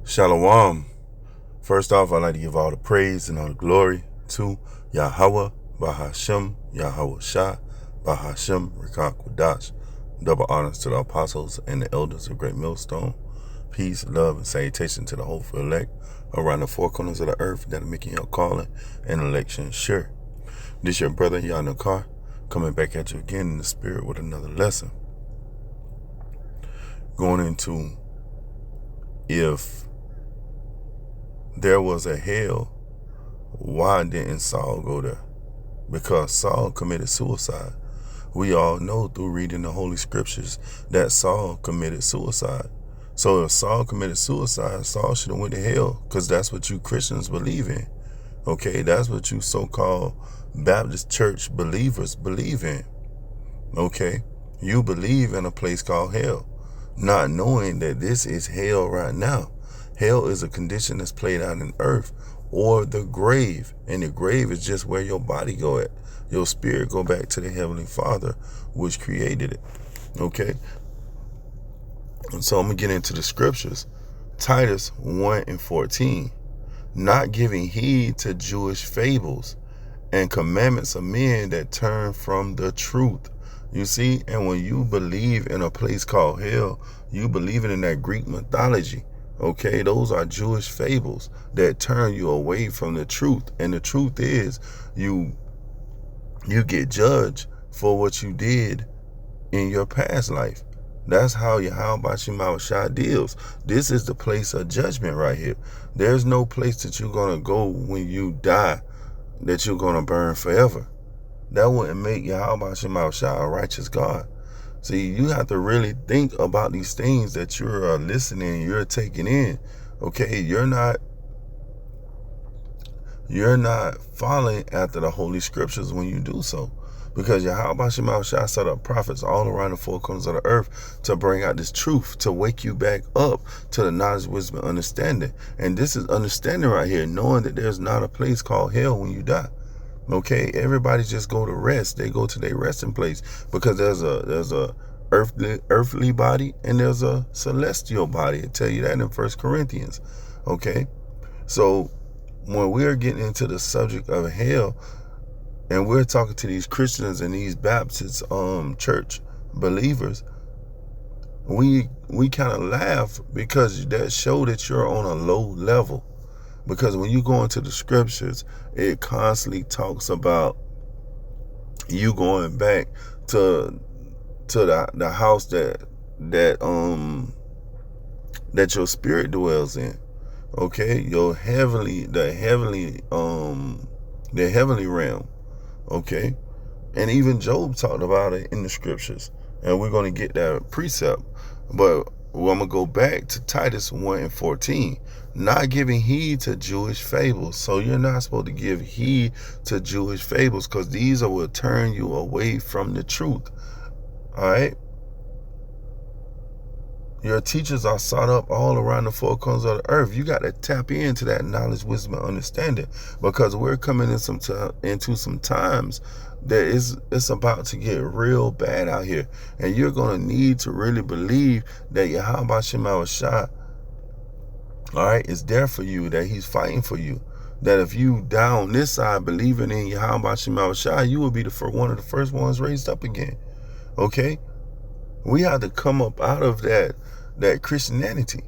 Shalom. First off, I'd like to give all the praise and all the glory to Yahweh, Bahashem, Yahweh Shah, Bahashem, Rekah Quadash. Double honors to the apostles and the elders of Great Millstone. Peace, love, and salutation to the hopeful elect around the four corners of the earth that are making your calling and election sure. This your brother, Yanakar, coming back at you again in the spirit with another lesson. Going into if there was a hell, why didn't Saul go there? Because Saul committed suicide. We all know through reading the Holy Scriptures that Saul committed suicide. So if Saul committed suicide, Saul should have went to hell, because that's what you Christians believe in. Okay, that's what you so-called Baptist church believers believe in. Okay, you believe in a place called hell, not knowing that this is hell right now. Hell is a condition that's played out in earth or the grave. And the grave is just where your body go at. Your spirit go back to the Heavenly Father, which created it. Okay? And so I'm going to get into the scriptures. Titus 1:14. Not giving heed to Jewish fables and commandments of men that turn from the truth. You see? And when you believe in a place called hell, you believe in that Greek mythology. Okay, those are Jewish fables that turn you away from the truth. And the truth is you get judged for what you did in your past life. That's how Yahweh Shah deals. This is the place of judgment right here. There's no place that you're going to go when you die that you're going to burn forever. That wouldn't make Yahweh Shah a righteous God. See, you have to really think about these things that you're listening, you're taking in. Okay, you're not following after the Holy Scriptures when you do so. Because Yahweh Shah set up prophets all around the four corners of the earth to bring out this truth, to wake you back up to the knowledge, wisdom, and understanding. And this is understanding right here, knowing that there's not a place called hell when you die. Okay, everybody just go to rest. They go to their resting place because there's a earthly body and there's a celestial body. I tell you that in 1 Corinthians. Okay, so when we're getting into the subject of hell and we're talking to these Christians and these Baptist church believers, we kind of laugh because that show that you're on a low level. Because when you go into the scriptures, it constantly talks about you going back to the house that your spirit dwells in. Okay, the heavenly realm. Okay, and even Job talked about it in the scriptures, and we're going to get that precept. But I'm going to go back to Titus 1:14. Not giving heed to Jewish fables. So you're not supposed to give heed to Jewish fables because these will turn you away from the truth. All right? Your teachers are sought up all around the four corners of the earth. You got to tap into that knowledge, wisdom, and understanding, because we're coming into some times that it's about to get real bad out here. And you're going to need to really believe that Yahweh Shah, all right, is there for you, that he's fighting for you. That if you die on this side believing in Yahweh Shah, you will be one of the first ones raised up again. Okay? We have to come up out of that Christianity.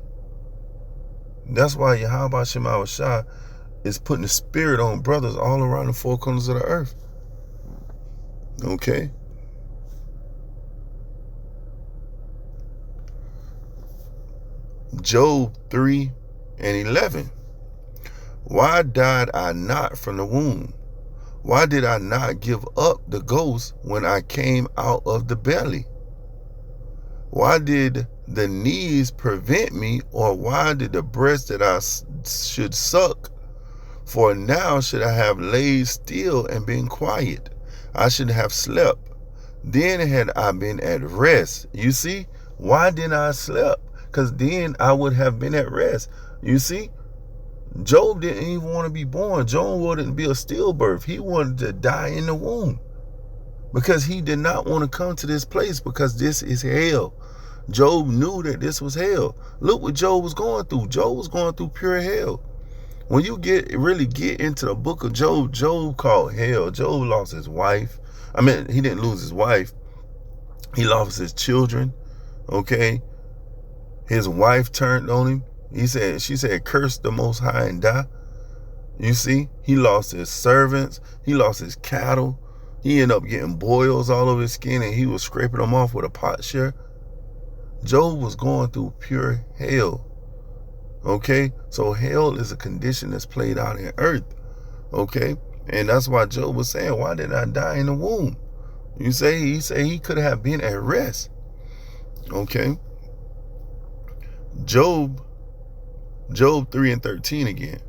That's why Yahweh Shah is putting the spirit on brothers all around the four corners of the earth. Okay? Job 3:11. Why died I not from the womb? Why did I not give up the ghost when I came out of the belly? Why did the knees prevent me, or why did the breast that I should suck? For now should I have laid still and been quiet. I should have slept. Then had I been at rest. You see? Why didn't I sleep? Because then I would have been at rest. You see? Job didn't even want to be born. Job wouldn't be a stillbirth. He wanted to die in the womb because he did not want to come to this place, because this is hell. Job knew that this was hell. Look what Job was going through. Job was going through pure hell. When you really get into the book of Job, Job called hell. Job lost his wife. I mean, he didn't lose his wife. He lost his children. Okay. His wife turned on him. She said, curse the Most High and die. You see, he lost his servants. He lost his cattle. He ended up getting boils all over his skin, and he was scraping them off with a potsherd. Job was going through pure hell. Okay, so hell is a condition that's played out in earth. Okay, and that's why Job was saying, why did I die in the womb? He said he could have been at rest. Okay, Job 3:13 again.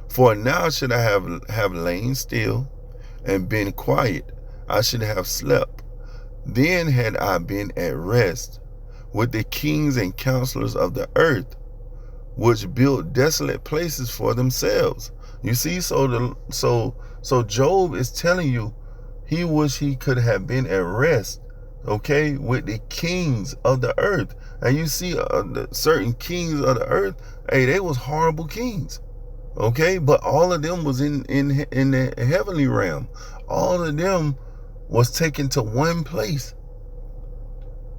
For now should I have lain still and been quiet. I should have slept. Then had I been at rest with the kings and counselors of the earth, which built desolate places for themselves. You see, so Job is telling you he wish he could have been at rest, okay, with the kings of the earth. And you see certain kings of the earth, hey, they was horrible kings. Okay, but all of them was in the heavenly realm. All of them was taken to one place,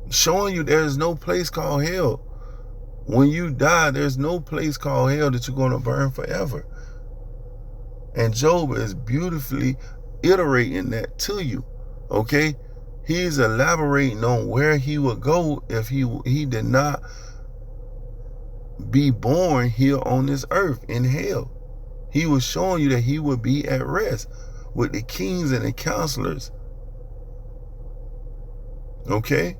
showing you there's no place called hell. When you die, there's no place called hell that you're going to burn forever. And Job is beautifully iterating that to you. Okay, he's elaborating on where he would go if he did not be born here on this earth in hell. He was showing you that he would be at rest with the kings and the counselors. Okay,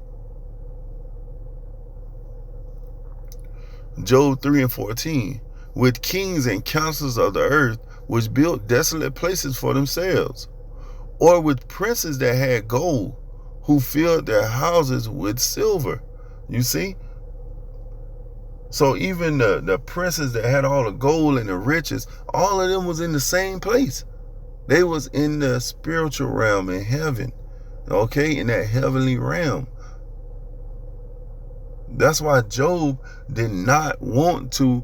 Job 3:14, with kings and counselors of the earth, which built desolate places for themselves, or with princes that had gold, who filled their houses with silver. You see, so even the princes that had all the gold and the riches, all of them was in the same place. They was in the spiritual realm in heaven, okay, in that heavenly realm. That's why Job did not want to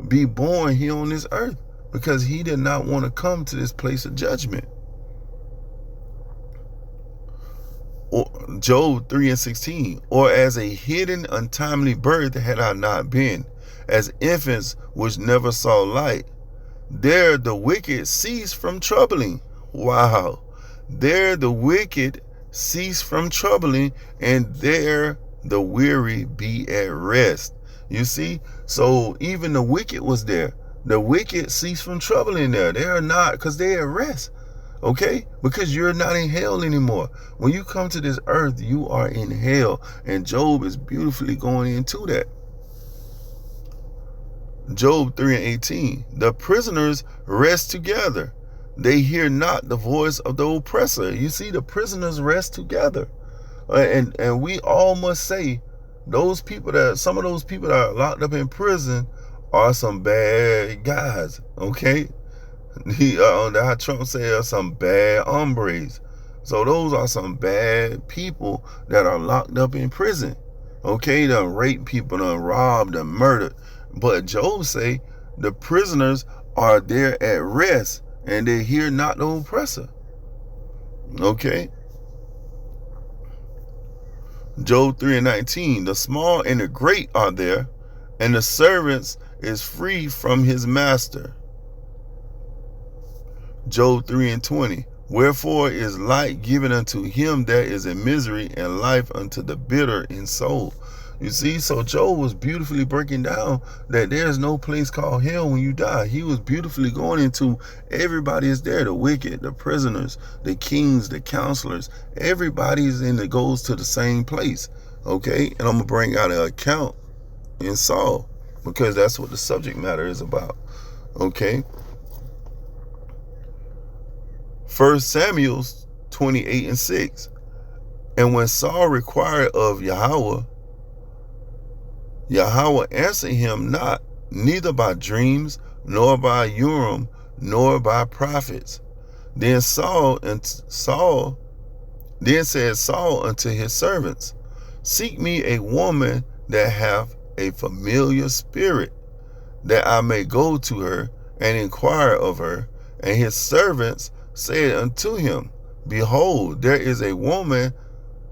be born here on this earth, because he did not want to come to this place of judgment. Or Job 3:16, or as a hidden untimely birth had I not been, as infants which never saw light. There the wicked cease from troubling. Wow. There the wicked cease from troubling, and there the weary be at rest. You see, so even the wicked was there. The wicked cease from troubling there. They are not, because they are at rest. Okay, because you're not in hell anymore. When you come to this earth, you are in hell, and Job is beautifully going into that. Job 3:18, the prisoners rest together. They hear not the voice of the oppressor. You see, the prisoners rest together. And we all must say, some of those people that are locked up in prison are some bad guys. Okay, how Trump said, some bad hombres. So those are some bad people that are locked up in prison. Okay, done raped people, done robbed, done murdered. But Job say the prisoners are there at rest, and they hear not the oppressor. Okay. Job 3:19, the small and the great are there, and the servant is free from his master. Job 3:20, wherefore is light given unto him that is in misery, and life unto the bitter in soul. You see, so Job was beautifully breaking down that there's no place called hell when you die. He was beautifully going into everybody is there, the wicked, the prisoners, the kings, the counselors. Everybody is in that goes to the same place. Okay, and I'm going to bring out an account in Saul, because that's what the subject matter is about. Okay. 1 Samuel 28:6. And when Saul required of Yahweh answered him not, neither by dreams, nor by Urim, nor by prophets. Then said Saul unto his servants, seek me a woman that hath a familiar spirit, that I may go to her and inquire of her. And his servants said unto him, Behold, there is a woman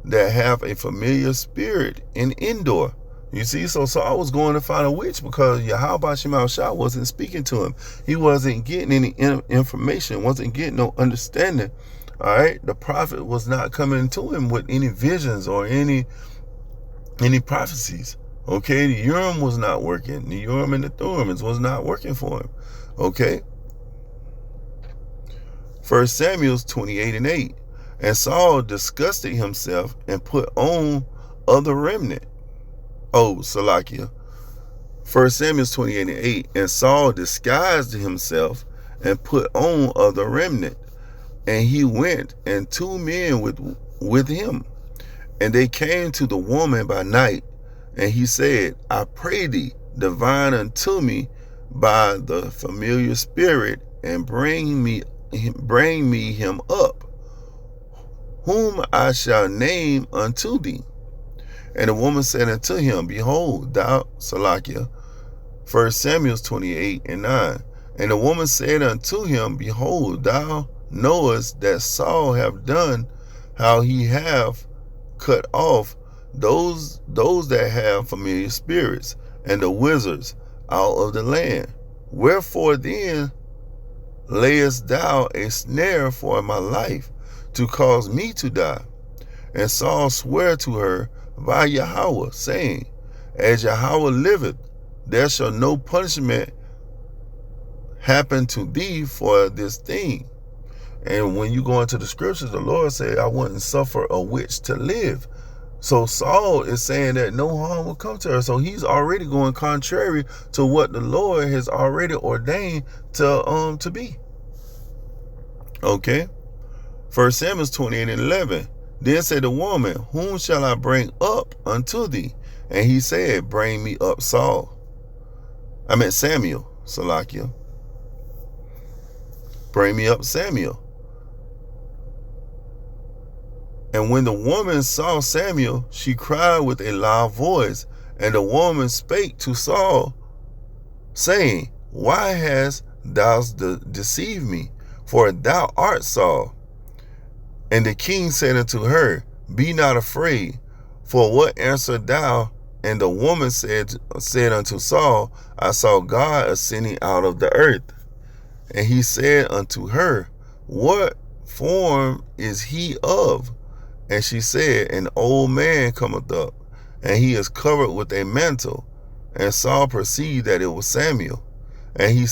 that hath a familiar spirit in Endor. You see, so Saul was going to find a witch because Yahweh Shema Shah wasn't speaking to him. He wasn't getting any information, wasn't getting no understanding. All right, the prophet was not coming to him with any visions or any prophecies. Okay, the Urim was not working. The Urim and the Thummim was not working for him. Okay. 1 Samuel 28:8. And Saul disgusted himself and put on other remnant. Oh, Salakia. 1 Samuel 28:8. And Saul disguised himself and put on other remnant. And he went, and 2 men with him. And they came to the woman by night. And he said, I pray thee, divine unto me by the familiar spirit, and bring me him up, whom I shall name unto thee. And the woman said unto him, Behold, thou, Salakia, 1 Samuel 28:9. And the woman said unto him, Behold, thou knowest that Saul have done, how he have cut off those that have familiar spirits, and the wizards out of the land. Wherefore then layest thou a snare for my life, to cause me to die? And Saul sware to her by Yahweh, saying, As Yahweh liveth, there shall no punishment happen to thee for this thing. And when you go into the scriptures, the Lord said, I wouldn't suffer a witch to live. So Saul is saying that no harm will come to her. So he's already going contrary to what the Lord has already ordained to be. Okay. 1 Samuel 28:11. Then said the woman, Whom shall I bring up unto thee? And he said, Bring me up Samuel, Salakia. Bring me up Samuel. And when the woman saw Samuel, she cried with a loud voice. And the woman spake to Saul, saying, Why hast thou deceived me? For thou art Saul. And the king said unto her, Be not afraid, for what answered thou? And the woman said unto Saul, I saw God ascending out of the earth. And he said unto her, What form is he of? And she said, An old man cometh up, and he is covered with a mantle. And Saul perceived that it was Samuel, and he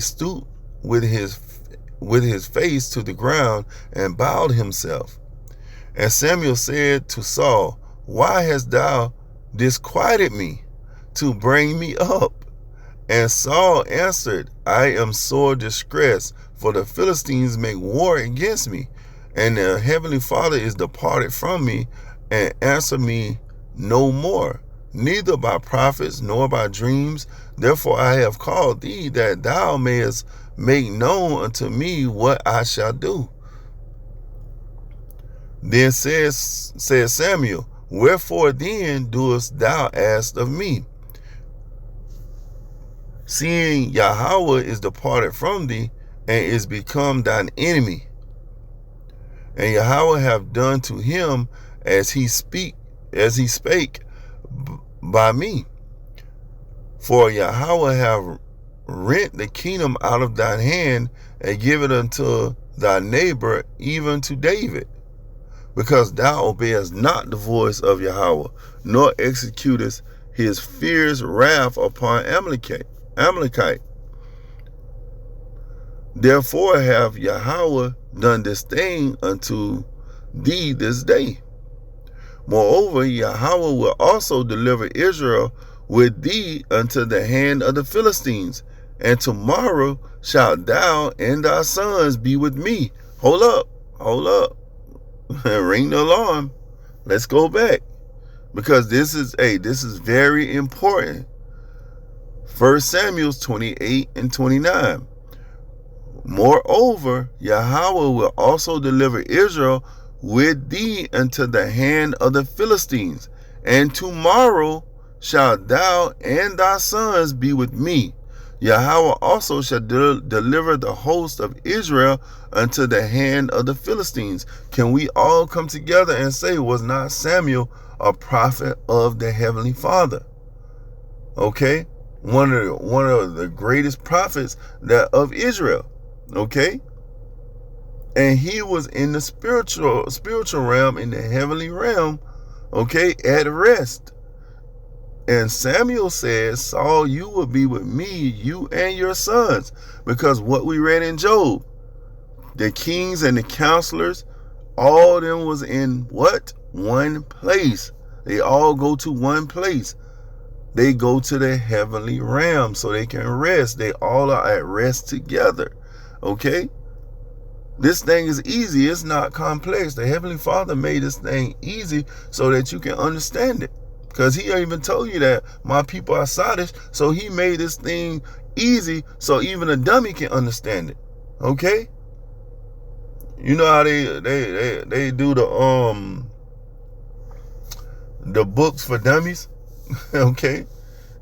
stooped with his face to the ground and bowed himself. And Samuel said to Saul, Why hast thou disquieted me to bring me up? And Saul answered, I am sore distressed, for the Philistines make war against me, and the heavenly Father is departed from me, and answer me no more, neither by prophets nor by dreams. Therefore I have called thee, that thou mayest make known unto me what I shall do. Then said Samuel, Wherefore then doest thou ask of me? Seeing Yahweh is departed from thee, and is become thine enemy. And Yahweh have done to him as he spake by me. For Yahweh have rent the kingdom out of thine hand, and give it unto thy neighbor, even to David, because thou obeyest not the voice of Yahweh, nor executest his fierce wrath upon Amalekite. Therefore have Yahweh done this thing unto thee this day. Moreover, Yahweh will also deliver Israel with thee unto the hand of the Philistines. And tomorrow shalt thou and thy sons be with me. Hold up. Ring the alarm. Let's go back, because this is very important. 1 Samuel 28:29. Moreover, Yahweh will also deliver Israel with thee unto the hand of the Philistines. And tomorrow shalt thou and thy sons be with me. Yahweh also shall deliver the host of Israel unto the hand of the Philistines. Can we all come together and say, was not Samuel a prophet of the Heavenly Father? Okay, one of the greatest prophets that of Israel. Okay, and he was in the spiritual realm, in the heavenly realm. Okay, at rest. And Samuel says, Saul, you will be with me, you and your sons. Because what we read in Job, the kings and the counselors, all of them was in what? One place. They all go to one place. They go to the heavenly realm so they can rest. They all are at rest together. Okay? This thing is easy. It's not complex. The Heavenly Father made this thing easy so that you can understand it. Because he even told you that my people are sottish. So he made this thing easy so even a dummy can understand it. Okay? You know how they do the books for dummies? Okay?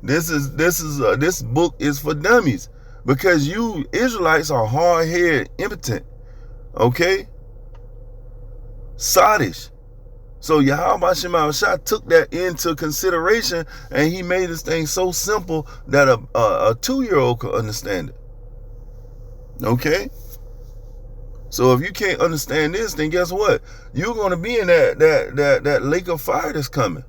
This book is for dummies. Because you Israelites are hard-headed, impotent. Okay? Sottish. So Yahweh Shema Shah took that into consideration, and he made this thing so simple that a 2-year-old could understand it. Okay? So if you can't understand this, then guess what? You're going to be in that lake of fire that's coming.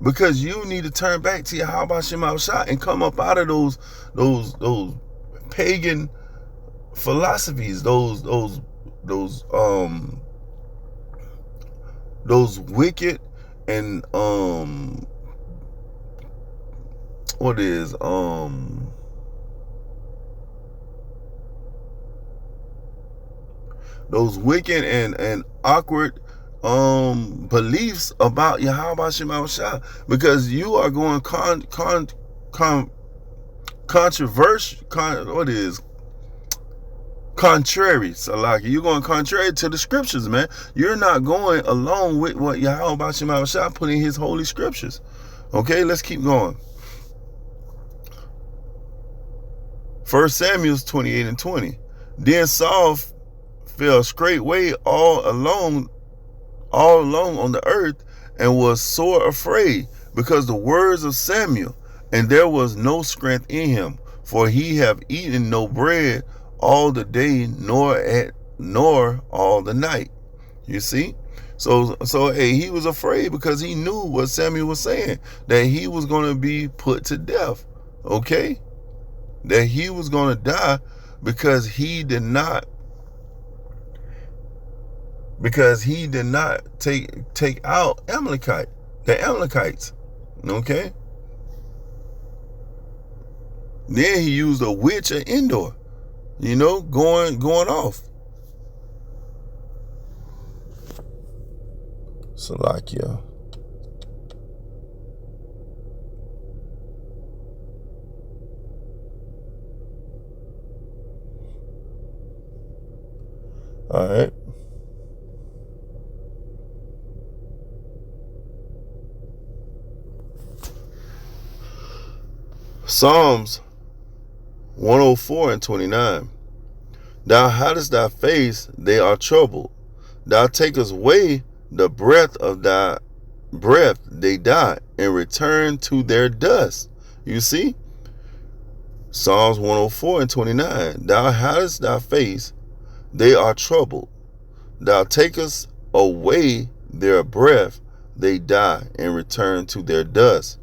Because you need to turn back to Yahweh Shema Shah and come up out of those pagan philosophies, those wicked and those wicked and awkward beliefs about Yahweh Shema Shah, because you are going contrary, Salaki. You're going contrary to the scriptures, man. You're not going along with what Yahweh Shema Shah put in his holy scriptures. Okay, let's keep going. 1 Samuel 28:20. Then Saul fell straightway all alone on the earth, and was sore afraid because the words of Samuel, and there was no strength in him, for he have eaten no bread all the day, nor all the night. You see? So hey, he was afraid because he knew what Samuel was saying, that he was going to be put to death. Okay? That he was going to die because he did not take out the Amalekites. Okay? Then he used a witch at Endor, going off. Salakia. All right. Psalms 104:29. Thou hidest thy face, they are troubled. Thou takest away the breath of thy breath, they die, and return to their dust. You see? Psalms 104:29. Thou hidest thy face, they are troubled. Thou takest away their breath, they die, and return to their dust.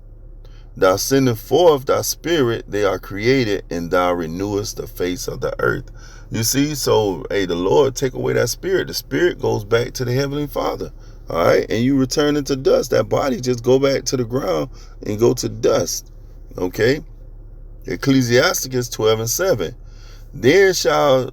Thou sendest forth thy spirit, they are created, and thou renewest the face of the earth. You see, so hey, the Lord take away that spirit. The spirit goes back to the Heavenly Father. All right, and you return into dust. That body just go back to the ground and go to dust. Okay. Ecclesiasticus 12:7. Then shall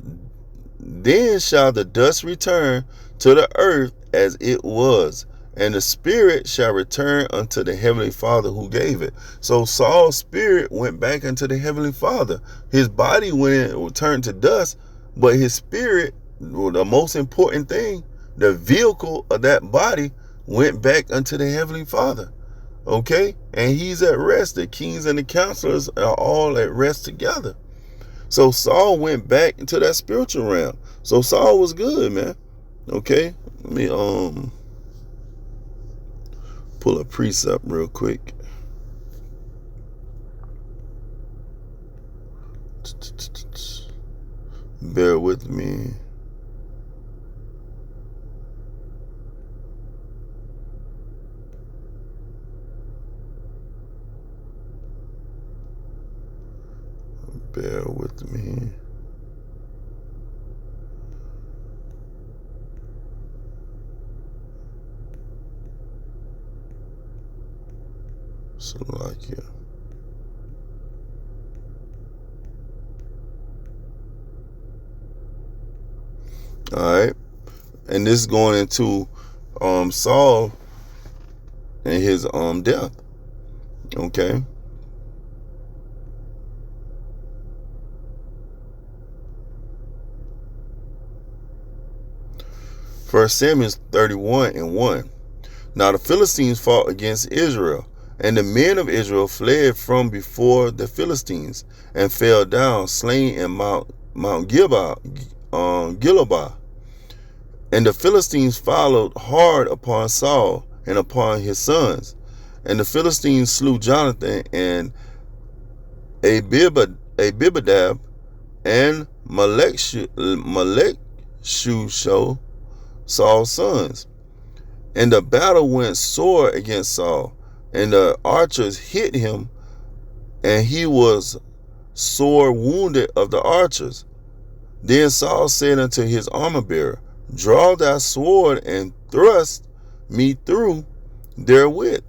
the dust return to the earth as it was, and the spirit shall return unto the Heavenly Father who gave it. So Saul's spirit went back unto the Heavenly Father. His body turned to dust, but his spirit, the most important thing, the vehicle of that body, went back unto the Heavenly Father. Okay? And he's at rest. The kings and the counselors are all at rest together. So Saul went back into that spiritual realm. So Saul was good, man. Okay? Let me pull a precept real quick. Bear with me. Bear with me. Slovakia. Alright. And this is going into Saul and his death. Okay. 1 Samuel 31:1. Now the Philistines fought against Israel, and the men of Israel fled from before the Philistines, and fell down slain in Mount Gilboa. And the Philistines followed hard upon Saul and upon his sons. And the Philistines slew Jonathan and Abinadab and Malek-Shusho, Saul's sons. And the battle went sore against Saul, and the archers hit him, and he was sore wounded of the archers. Then Saul said unto his armor-bearer, Draw thy sword and thrust me through therewith,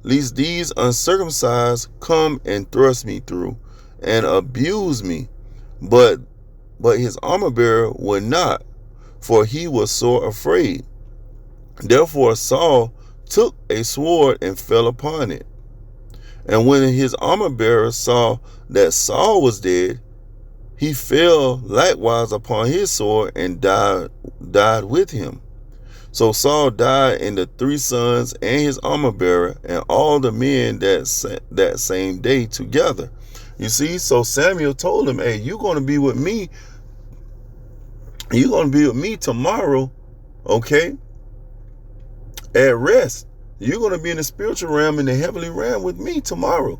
lest these uncircumcised come and thrust me through, and abuse me. But his armor-bearer would not, for he was sore afraid. Therefore Saul took a sword and fell upon it. And when his armor-bearer saw that Saul was dead, he fell likewise upon his sword and died with him. So Saul died, and the 3 sons and his armor-bearer and all the men that same day together. You see, so Samuel told him, hey, you're going to be with me. You're going to be with me tomorrow, okay, at rest. You're going to be in the spiritual realm, in the heavenly realm with me tomorrow.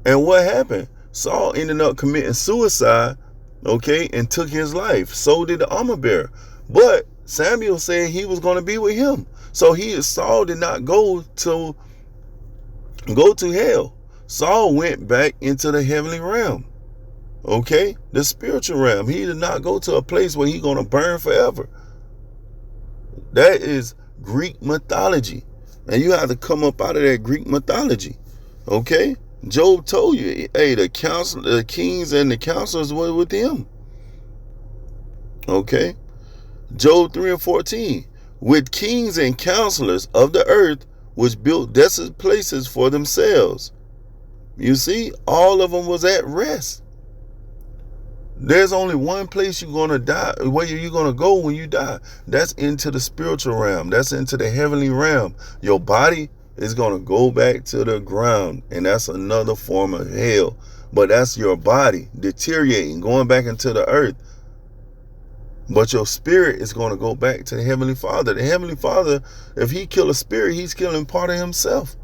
And what happened? Saul ended up committing suicide, okay, and took his life. So did the armor bearer. But Samuel said he was going to be with him. So Saul did not go to hell. Saul went back into the heavenly realm. Okay? The spiritual realm. He did not go to a place where he's going to burn forever. That is Greek mythology. And you have to come up out of that Greek mythology. Okay? Job told you, hey, the kings and the counselors were with him. Okay? Job 3:14. With kings and counselors of the earth, which built desolate places for themselves. You see, all of them was at rest. There's only one place you're going to die, where you're going to go when you die. That's into the spiritual realm. That's into the heavenly realm. Your body is going to go back to the ground, and that's another form of hell. But that's your body deteriorating, going back into the earth. But your spirit is going to go back to the Heavenly Father. The Heavenly Father, if he kill a spirit, he's killing part of himself.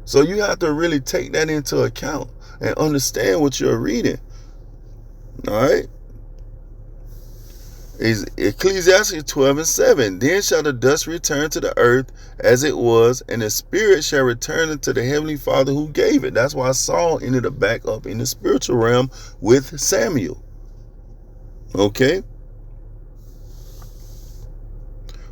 So you have to really take that into account and understand what you're reading. All right. Is Ecclesiastes 12:7. Then shall the dust return to the earth as it was, and the spirit shall return unto the Heavenly Father who gave it. That's why Saul ended up back up in the spiritual realm with Samuel. Okay.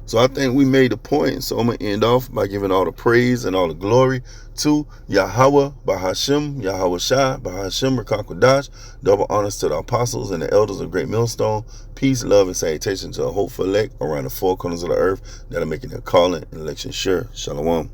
So I think we made the point. So I'm going to end off by giving all the praise and all the glory to Yahweh, Bahashim, Yahweh Shai, Bahashim, Rakakwadash. Double honors to the apostles and the elders of Great Millstone. Peace, love, and salutation to a hopeful elect around the 4 corners of the earth that are making their calling and election sure. Shalom.